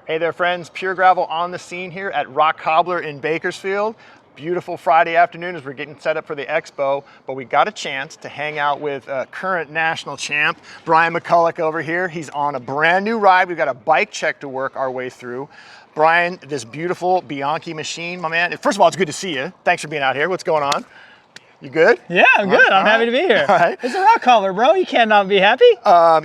Hey there friends, Pure Gravel on the scene here at Rock Cobbler in Bakersfield. Beautiful Friday afternoon as we're getting set up for the expo, but we got a chance to hang out with current national champ, Brian McCulloch over here. He's on a brand new ride. We've got a bike check to work our way through. Brian, this beautiful Bianchi machine, my man. First of all, it's good to see you. Thanks for being out here. What's going on? You good? Yeah, I'm good. I'm happy to be here. All right. It's a Rock Cobbler, bro. You cannot be happy.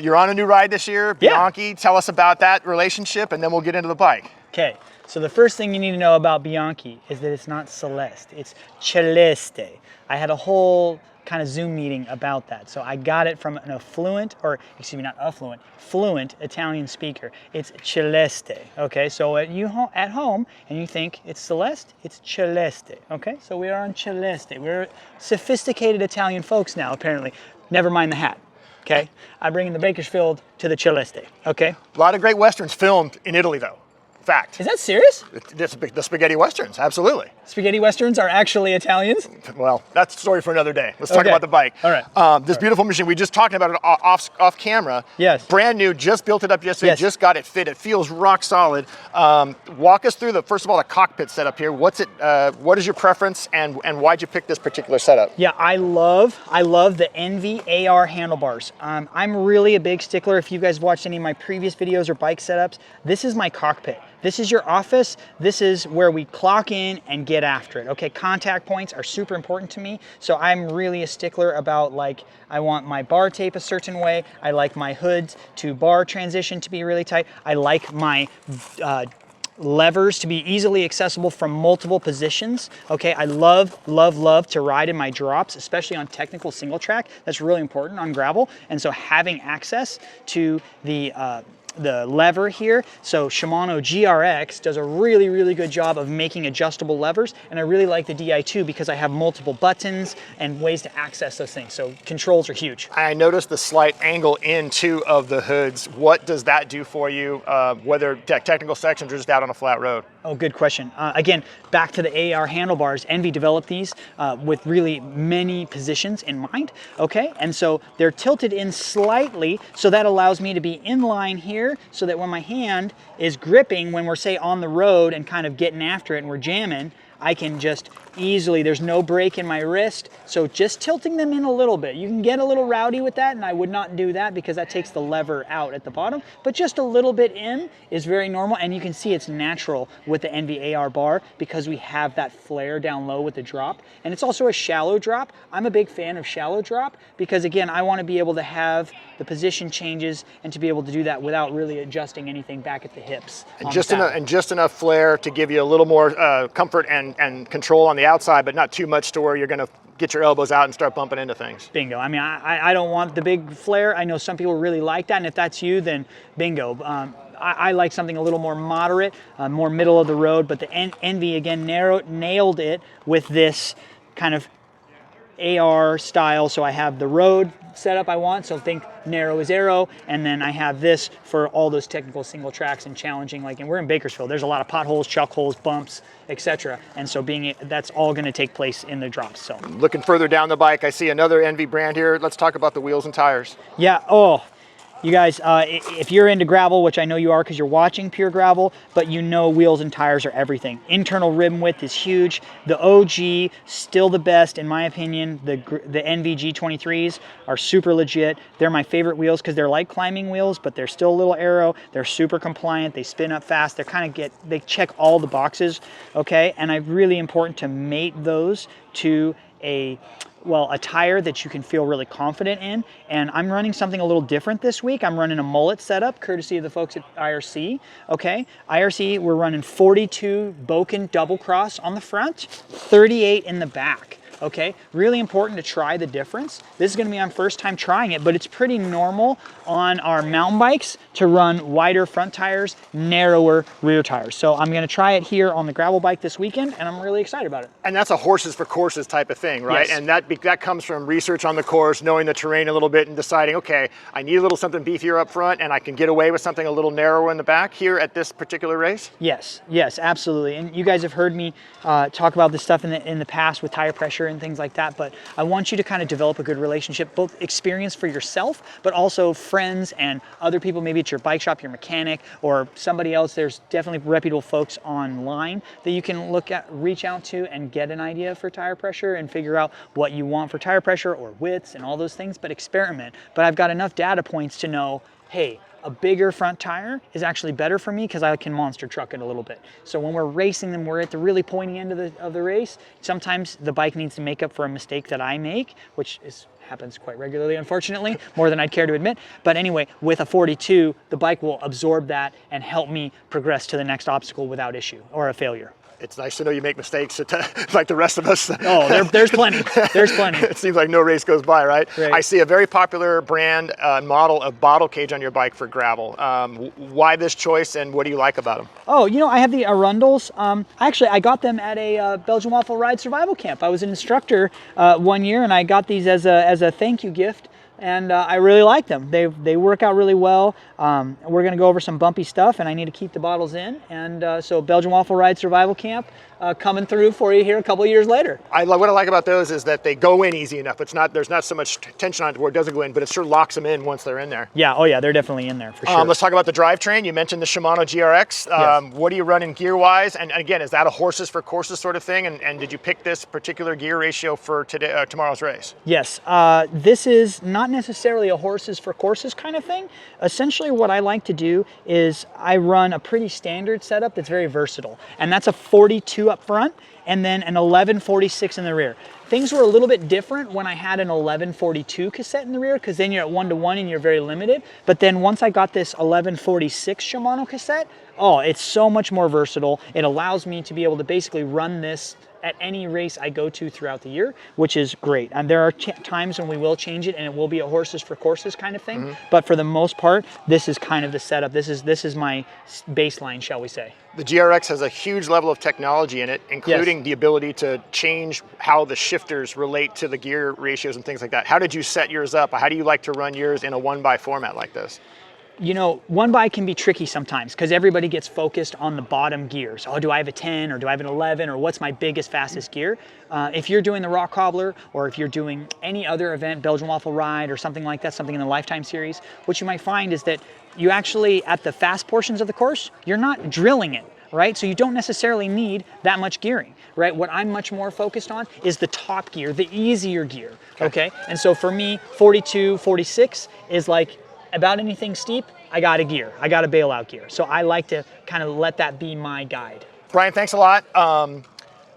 You're on a new ride this year, Bianchi. Tell us about that relationship, and then we'll get into the bike. Okay, so the first thing you need to know about Bianchi is that it's not Celeste, it's Celeste. I had a whole kind of Zoom meeting about that. So I got it from an affluent, or excuse me, not affluent, fluent Italian speaker. It's Celeste, okay? So at home and you think it's Celeste, it's Celeste, okay? So we are on Celeste. We're sophisticated Italian folks now, apparently. Never mind the hat, okay? I bring in the Bakersfield to the Celeste, okay? A lot of great Westerns filmed in Italy though. Fact. Is that serious? The spaghetti Westerns, absolutely. Spaghetti Westerns are actually Italians? Well, that's a story for another day. Let's talk about the bike. All right. This beautiful machine, we just talked about it off camera. Yes. Brand new, just built it up yesterday, Yes. just got it fit. It feels rock solid. Walk us through first of all, the cockpit setup here. What is your preference and why'd you pick this particular setup? Yeah, I love the Envy AR handlebars. I'm really a big stickler. If you guys watched any of my previous videos or bike setups, this is my cockpit. This is your office. This is where we clock in and get after it. Okay, contact points are super important to me. So I'm really a stickler about, like, I want my bar tape a certain way. I like my hoods to bar transition to be really tight. I like my levers to be easily accessible from multiple positions. Okay, I love to ride in my drops, especially on technical single track. That's really important on gravel. And so having access to the lever here. So Shimano GRX does a really good job of making adjustable levers, and I really like the Di2 because I have multiple buttons and ways to access those things. So controls are huge. I noticed the slight angle in too of the hoods. What does that do for you, whether technical sections or just out on a flat road? Oh, good question. Again, back to the AR handlebars, Envy developed these with really many positions in mind, okay? And so they're tilted in slightly, so that allows me to be in line here, so that when my hand is gripping, when we're, say, on the road and kind of getting after it and we're jamming, I can just easily, there's no break in my wrist, so just tilting them in a little bit. You can get a little rowdy with that, and I would not do that because that takes the lever out at the bottom, but just a little bit in is very normal, and you can see it's natural with the Envy AR bar because we have that flare down low with the drop, and it's also a shallow drop. I'm a big fan of shallow drop because, again, I want to be able to have the position changes and to be able to do that without really adjusting anything back at the hips. And just enough flare to give you a little more comfort and control on the outside, but not too much to where you're going to get your elbows out and start bumping into things. Bingo. I mean, I don't want the big flare. I know some people really like that, and if that's you, then bingo. I like something a little more moderate, more middle of the road, but the Envy, again, nailed it with this kind of AR style. So I have the road setup I want, so think narrow as arrow, and then I have this for all those technical single tracks and challenging, like, and we're in Bakersfield, there's a lot of potholes, chuck holes, bumps, etc. And so that's all going to take place in the drops. So looking further down the bike, I see another Envy brand here. Let's talk about the wheels and tires. Yeah, you guys, if you're into gravel, which I know you are because you're watching Pure Gravel, but you know wheels and tires are everything. Internal rim width is huge. The OG, still the best in my opinion. The Envy G23s are super legit. They're my favorite wheels because they're like climbing wheels, but they're still a little aero. They're super compliant. They spin up fast. They check all the boxes, okay? And it's really important to mate those to a tire that you can feel really confident in. And I'm running something a little different this week. I'm running a mullet setup, courtesy of the folks at IRC, okay? IRC, we're running 42 Boken double cross on the front, 38 in the back. Okay, really important to try the difference. This is going to be my first time trying it, but it's pretty normal on our mountain bikes to run wider front tires, narrower rear tires. So I'm going to try it here on the gravel bike this weekend, and I'm really excited about it. And that's a horses for courses type of thing, right? Yes. And that comes from research on the course, knowing the terrain a little bit and deciding, okay, I need a little something beefier up front and I can get away with something a little narrower in the back here at this particular race? Yes, absolutely. And you guys have heard me talk about this stuff in the past with tire pressure instructor and things like that, but I want you to kind of develop a good relationship, both experience for yourself, but also friends and other people, maybe it's your bike shop, your mechanic, or somebody else. There's definitely reputable folks online that you can look at, reach out to, and get an idea for tire pressure and figure out what you want for tire pressure or widths and all those things, but experiment. But I've got enough data points to know, hey, a bigger front tire is actually better for me because I can monster truck it a little bit. So when we're racing them, we're at the really pointy end of the race. Sometimes the bike needs to make up for a mistake that I make, which happens quite regularly, unfortunately, more than I'd care to admit. But anyway, with a 42, the bike will absorb that and help me progress to the next obstacle without issue or a failure. It's nice to know you make mistakes like the rest of us. Oh, there's plenty. There's plenty. It seems like no race goes by, right? I see a very popular brand model of bottle cage on your bike for gravel. Why this choice, and what do you like about them? Oh, you know, I have the Arundels. Actually, I got them at a Belgian Waffle Ride survival camp. I was an instructor one year, and I got these as a thank you gift. And I really like them. They work out really well. We're going to go over some bumpy stuff, and I need to keep the bottles in. And so Belgian Waffle Ride Survival Camp coming through for you here a couple of years later. What I like about those is that they go in easy enough. There's not so much tension on it where it doesn't go in, but it sure locks them in once they're in there. Yeah, oh yeah, they're definitely in there for sure. Let's talk about the drivetrain. You mentioned the Shimano GRX. Yes. What do you run in gear-wise? And again, is that a horses for courses sort of thing? And did you pick this particular gear ratio for tomorrow's race? Yes, this is not necessarily a horses for courses kind of thing. Essentially what I like to do is I run a pretty standard setup that's very versatile, and that's a 42 up front and then an 1146 in the rear. Things were a little bit different when I had an 1142 cassette in the rear, because then you're at 1-to-1 and you're very limited. But then once I got this 1146 Shimano cassette, oh, it's so much more versatile. It allows me to be able to basically run this at any race I go to throughout the year, which is great. And there are times when we will change it and it will be a horses for courses kind of thing. Mm-hmm. But for the most part, this is kind of the setup. This is my baseline, shall we say. The GRX has a huge level of technology in it, including the ability to change how the shifters relate to the gear ratios and things like that. How did you set yours up? How do you like to run yours in a 1x format like this? You know, 1x can be tricky sometimes because everybody gets focused on the bottom gears. Oh, do I have a 10 or do I have an 11 or what's my biggest, fastest gear? If you're doing the Rock Cobbler or if you're doing any other event, Belgian Waffle Ride or something like that, something in the Lifetime series, what you might find is that you actually, at the fast portions of the course, you're not drilling it, right? So you don't necessarily need that much gearing, right? What I'm much more focused on is the top gear, the easier gear, okay? And so for me, 42, 46 is like, about anything steep, I got a gear. I got a bailout gear. So I like to kind of let that be my guide. Brian, thanks a lot.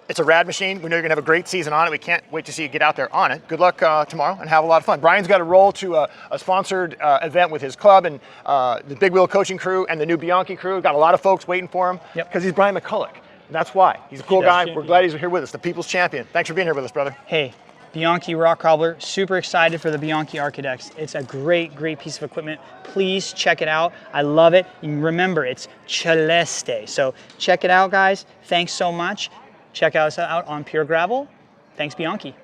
It's a rad machine. We know you're going to have a great season on it. We can't wait to see you get out there on it. Good luck tomorrow and have a lot of fun. Brian's got to roll to a sponsored event with his club and the Big Wheel coaching crew and the new Bianchi crew. Got a lot of folks waiting for him because he's Brian McCulloch. And that's why. He's a cool guy. Champion. We're glad he's here with us, the people's champion. Thanks for being here with us, brother. Hey. Bianchi Rock Cobbler, super excited for the Bianchi Arcadex. It's a great, great piece of equipment. Please check it out. I love it. And remember, it's Celeste. So check it out, guys. Thanks so much. Check us out on Pure Gravel. Thanks, Bianchi.